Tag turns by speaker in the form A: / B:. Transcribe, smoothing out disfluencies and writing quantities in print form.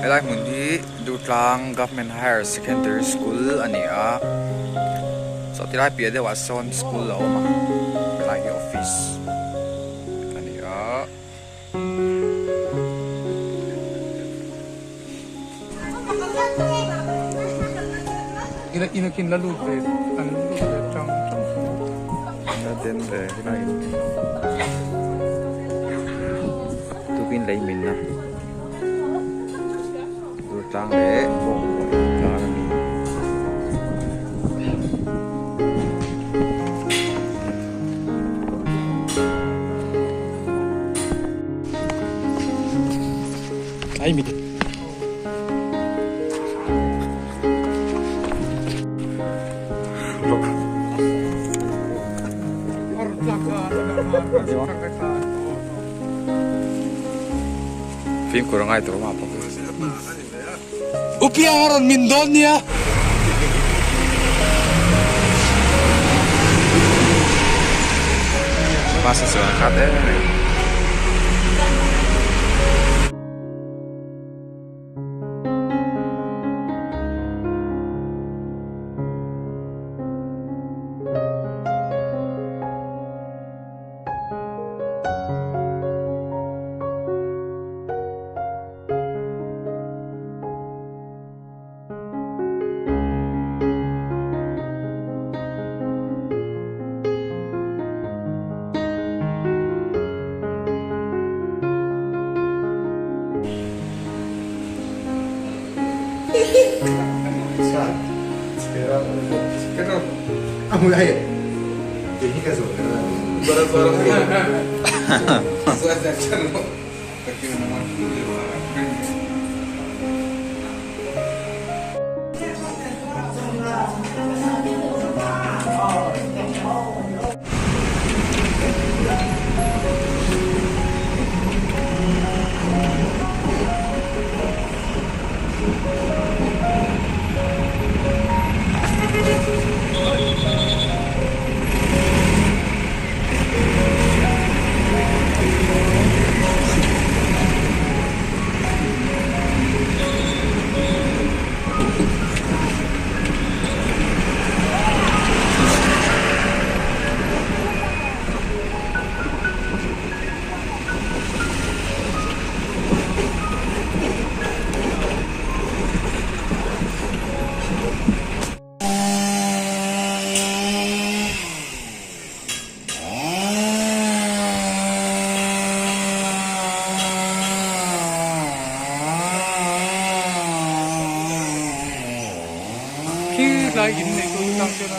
A: Elai mun hi Dutlang Government Higher Secondary School ania. So tilai pia de Watson School lo ma. Elai hi office. Ania.
B: Ina kin lalu be an lu be trong
A: Ina den de elai. Tu pin lấy mình na. Dutlang le bong ka ni.
B: ai mi
A: Film kurang ai tu apa?
B: Upi aran mindon ya.
A: Masa seangkat
C: Kamu ayo. Jadi kasut. Barang-barang. Saya cakap.
B: Khi lại in này tôi đang cho nó